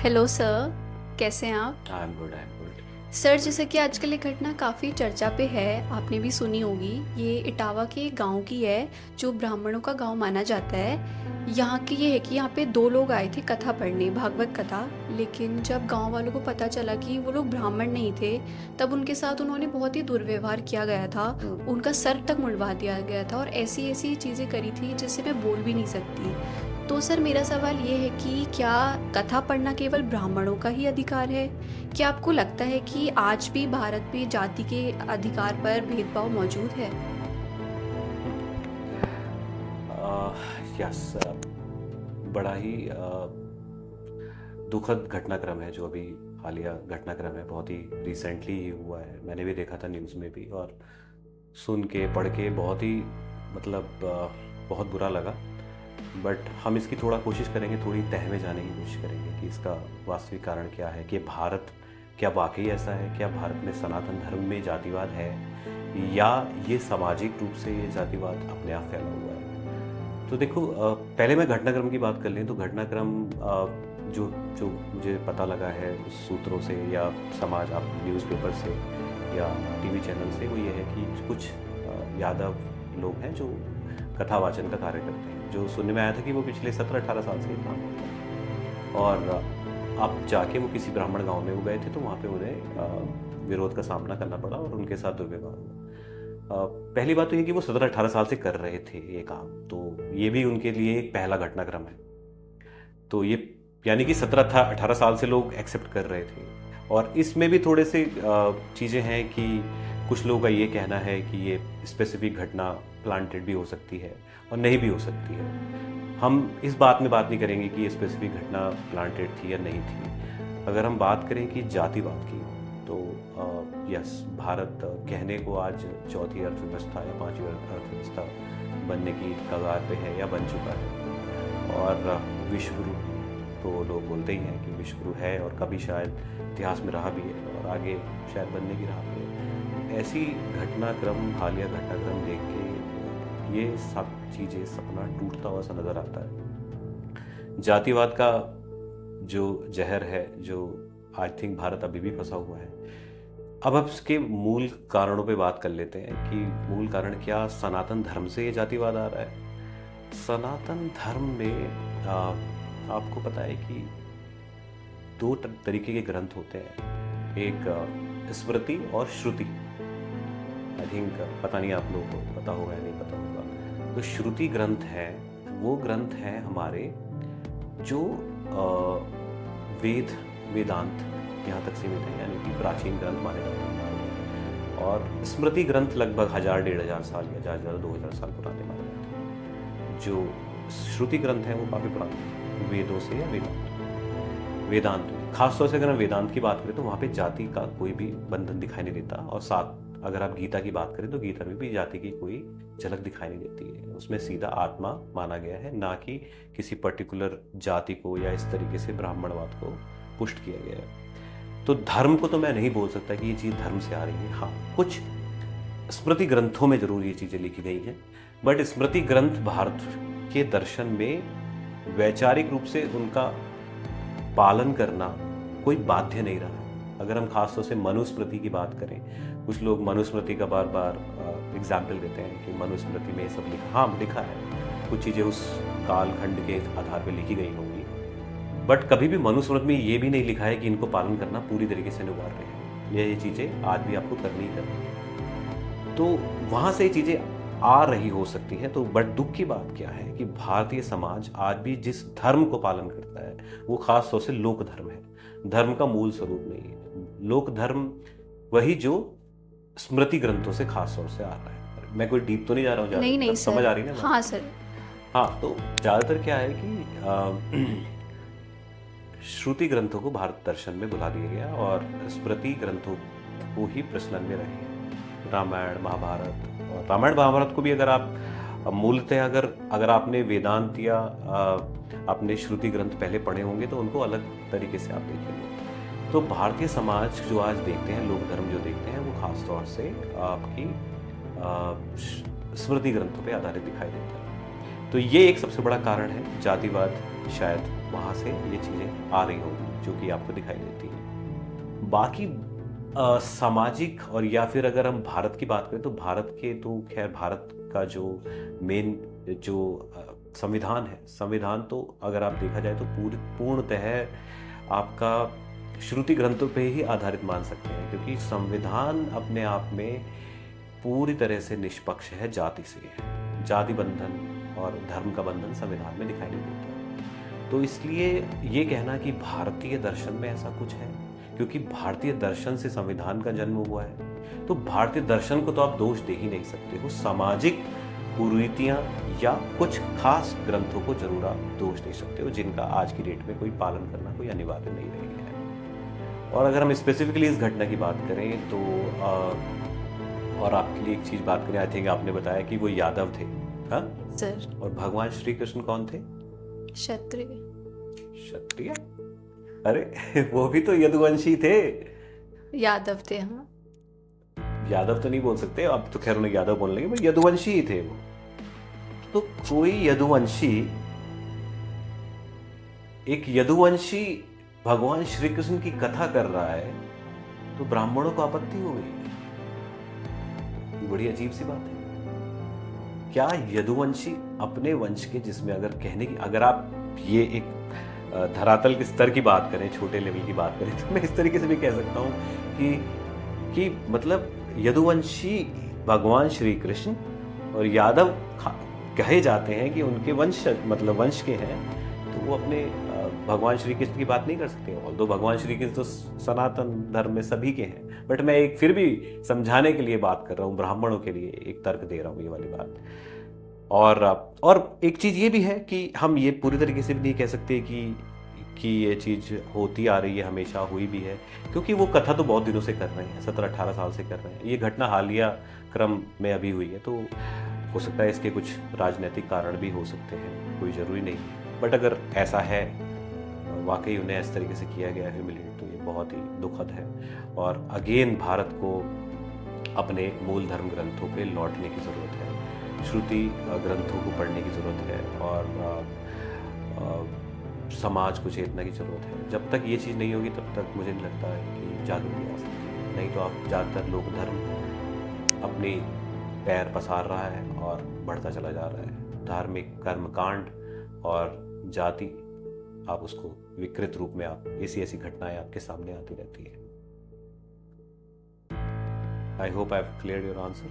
Hello sir, कैसे हैं आप? I am good, I am good. Sir, जैसे कि आजकल ये घटना काफ़ी चर्चा पे है, आपने भी सुनी होगी। ये इटावा के एक गांव की है, जो ब्राह्मणों का गांव माना जाता है। यहाँ की ये है कि यहाँ पे दो लोग आए थे कथा पढ़ने, भागवत कथा। लेकिन जब गांव वालों को पता चला कि वो लोग ब्राह्मण नहीं थे, तब उनके साथ उन्होंने बहुत ही दुर्व्यवहार किया गया था। उनका सर तक मुंडवा दिया गया था और ऐसी ऐसी चीज़ें करी थी जिससे मैं बोल भी नहीं सकती। तो सर, मेरा सवाल ये है कि क्या कथा पढ़ना केवल ब्राह्मणों का ही अधिकार है? क्या आपको लगता है कि आज भी भारत में जाति के अधिकार पर भेदभाव मौजूद है? यस, बड़ा ही दुखद घटनाक्रम है जो अभी हालिया घटनाक्रम है। बहुत ही रिसेंटली ही हुआ है, मैंने भी देखा था न्यूज़ में भी, और सुन के पढ़ के बहुत ही मतलब बहुत बुरा लगा। बट हम इसकी थोड़ा कोशिश करेंगे, थोड़ी तह में जाने की कोशिश करेंगे कि इसका वास्तविक कारण क्या है, कि भारत क्या वाकई ऐसा है, क्या भारत में सनातन धर्म में जातिवाद है, या ये सामाजिक रूप से ये जातिवाद अपने आप फैला हुआ है। तो देखो, पहले मैं घटनाक्रम की बात कर लें तो घटनाक्रम जो जो मुझे पता लगा है उस सूत्रों से या समाज आप न्यूज़पेपर से या टीवी चैनल से, वो ये है कि कुछ यादव लोग हैं जो कथा वाचन का कार्य करते हैं। जो सुनने में आया था कि वो पिछले 17-18 साल से ये काम करते हैं, और अब जाके वो किसी ब्राह्मण गांव में वो गए थे तो वहाँ पे उन्हें विरोध का सामना करना पड़ा और उनके साथ दुर्व्यवहार हुआ। पहली बात तो ये कि वो 17-18 साल से कर रहे थे ये काम, तो ये भी उनके लिए एक पहला घटनाक्रम है। तो ये यानी कि 17-18 साल से लोग एक्सेप्ट कर रहे थे। और इसमें भी थोड़े से चीज़ें हैं कि कुछ लोगों का ये कहना है कि ये स्पेसिफिक घटना प्लांटेड भी हो सकती है और नहीं भी हो सकती है। हम इस बात में बात नहीं करेंगे कि ये स्पेसिफिक घटना प्लांटेड थी या नहीं थी। अगर हम बात करें कि जातिवाद की, तो यस, भारत कहने को आज चौथी अर्थव्यवस्था या पांचवी अर्थव्यवस्था बनने की कगार पे है या बन चुका है। और विश्वगुरु तो लोग बोलते ही हैं कि विश्वगुरु है और कभी शायद इतिहास में रहा भी है और आगे शायद बनने की राह पे है। ऐसी घटनाक्रम, हालिया घटनाक्रम देख के ये सब चीज़ें सपना टूटता हुआ सा नज़र आता है। जातिवाद का जो जहर है, जो आई थिंक भारत अभी भी फंसा हुआ है। अब इसके मूल कारणों पे बात कर लेते हैं कि मूल कारण क्या सनातन धर्म से ये जातिवाद आ रहा है। सनातन धर्म में आपको पता है कि दो तरीके के ग्रंथ होते हैं, एक स्मृति और श्रुति। आई थिंक पता नहीं आप लोगों को पता होगा या नहीं पता होगा। तो श्रुति ग्रंथ है, वो ग्रंथ है हमारे जो वेद वेदांत यहाँ तक सीमित है, यानी कि प्राचीन ग्रंथ माने जाते हैं। और स्मृति ग्रंथ लगभग 1000-1500 साल या ज़्यादा 2000 साल पुराने माने जाते हैं। जो श्रुति ग्रंथ हैं वो काफ़ी पुराने, वेदों से या वेदांत में खासतौर से अगर हम वेदांत की बात करें तो वहाँ पे जाति का कोई भी बंधन दिखाई नहीं देता। और साथ अगर आप गीता की बात करें तो गीता में भी जाति की कोई झलक दिखाई नहीं देती है। उसमें सीधा आत्मा माना गया है, ना कि किसी पर्टिकुलर जाति को या इस तरीके से ब्राह्मणवाद को पुष्ट किया गया है। तो धर्म को तो मैं नहीं बोल सकता कि ये चीज़ धर्म से आ रही है। हाँ, कुछ स्मृति ग्रंथों में जरूर ये चीज़ें लिखी गई हैं, बट स्मृति ग्रंथ भारत के दर्शन में वैचारिक रूप से उनका पालन करना कोई बाध्य नहीं रहा है। अगर हम खासतौर से मनुस्मृति की बात करें, कुछ लोग मनुस्मृति का बार बार एग्जाम्पल देते हैं कि मनुस्मृति में ये सब लिखा, हाँ लिखा है, कुछ चीज़ें उस कालखंड के आधार पर लिखी गई होंगी, बट कभी भी मनुस्मृति में ये भी नहीं लिखा है कि इनको पालन करना पूरी तरीके से अनिवार्य है। ये चीज़ें आज भी आपको करनी ही करनी है। तो वहाँ से ये चीज़ें आ रही हो सकती हैं। तो बट दुख की बात क्या है कि भारतीय समाज आज भी जिस धर्म को पालन करता है वो खास तौर से लोक धर्म है। धर्म का मूल स्वरूप नहीं है। लोक धर्म वही जो स्मृति ग्रंथों से खास तौर से आ रहा है। मैं कोई डीप तो नहीं जा रहा हूँ, नहीं नहीं सर। समझ आ रही है ना? हाँ सर। हाँ, तो ज़्यादातर क्या है कि श्रुति ग्रंथों को भारत दर्शन में बुला दिया गया और स्मृति ग्रंथों को ही प्रचलन में रहे। रामायण महाभारत, और रामायण महाभारत को भी अगर आप मूलतः अगर आपने वेदांत या अपने श्रुति ग्रंथ पहले पढ़े होंगे तो उनको अलग तरीके से आप देखेंगे। तो भारतीय समाज जो आज देखते हैं, लोक धर्म जो देखते हैं, वो खास तौर से आपकी स्मृति ग्रंथों पे आधारित दिखाई देता है। तो ये एक सबसे बड़ा कारण है, जातिवाद शायद वहाँ से ये चीज़ें आ रही होंगी। जो कि आपको दिखाई देती है। बाकी सामाजिक और या फिर अगर हम भारत की बात करें तो भारत के तो खैर भारत का जो मेन जो संविधान है, संविधान तो अगर आप देखा जाए तो पूर्णतः आपका श्रुति ग्रंथों पे ही आधारित मान सकते हैं, क्योंकि संविधान अपने आप में पूरी तरह से निष्पक्ष है जाति से। जाति बंधन और धर्म का बंधन संविधान में दिखाई नहीं देता। तो इसलिए ये कहना कि भारतीय दर्शन में ऐसा कुछ है, क्योंकि भारतीय दर्शन से संविधान का जन्म हुआ है, तो भारतीय दर्शन को तो आप दोष दे ही नहीं सकते हो। सामाजिक कुरीतियां या कुछ खास ग्रंथों को जरूर आप दोष दे सकते हो, जिनका आज की डेट में कोई पालन करना कोई अनिवार्य नहीं रह गया है। और अगर हम स्पेसिफिकली इस घटना की बात करें तो और आपके लिए एक चीज बात करें, आई थिंक आपने बताया कि वो यादव थे, हाँ सर। और भगवान श्री कृष्ण कौन थे? क्षत्रिय। क्षत्रिय? अरे वो भी तो यदुवंशी थे। यादव थे, हाँ। यादव तो नहीं बोल सकते, अब तो खैर उन्हें यादव बोलने लगे, पर यदुवंशी ही थे वो। तो कोई यदुवंशी, एक यदुवंशी भगवान श्री कृष्ण की कथा कर रहा है, तो ब्राह्मणों को आपत्ति हो गई है। ये बड़ी अजीब सी बात है। क्या यदुवंशी अपने वंश के, जिसमें अगर कहने की, अगर आप ये एक धरातल के स्तर की बात करें, छोटे लेवल की बात करें, तो मैं इस तरीके से भी कह सकता हूँ कि मतलब यदुवंशी भगवान श्री कृष्ण और यादव कहे जाते हैं कि उनके वंश मतलब वंश के हैं, तो वो अपने भगवान श्री कृष्ण की बात नहीं कर सकते। ऑल्दो भगवान श्री कृष्ण तो सनातन धर्म में सभी के हैं, बट मैं एक फिर भी समझाने के लिए बात कर रहा हूँ, ब्राह्मणों के लिए एक तर्क दे रहा हूँ ये वाली बात। और एक चीज़ ये भी है कि हम ये पूरी तरीके से भी नहीं कह सकते कि ये चीज़ होती आ रही है, हमेशा हुई भी है, क्योंकि वो कथा तो बहुत दिनों से कर रहे हैं, 17-18 साल से कर रहे हैं। ये घटना हालिया क्रम में अभी हुई है, तो हो सकता है इसके कुछ राजनीतिक कारण भी हो सकते हैं, कोई ज़रूरी नहीं। बट अगर ऐसा है, वाकई उन्हें इस तरीके से किया गया ह्यूमिलेट, तो ये बहुत ही दुखद है। और अगेन भारत को अपने मूल धर्म ग्रंथों पे लौटने की ज़रूरत है, श्रुति ग्रंथों को पढ़ने की ज़रूरत है, और समाज को चेतना की ज़रूरत है। जब तक ये चीज़ नहीं होगी तब तक मुझे नहीं लगता है कि जागृति आ सकती है। नहीं तो आप ज़्यादातर लोक धर्म अपनी पैर पसार रहा है और बढ़ता चला जा रहा है। धार्मिक कर्मकांड और जाति, आप उसको विकृत रूप में, आप ऐसी ऐसी घटनाएं आपके सामने आती रहती है। I hope I have cleared your answer.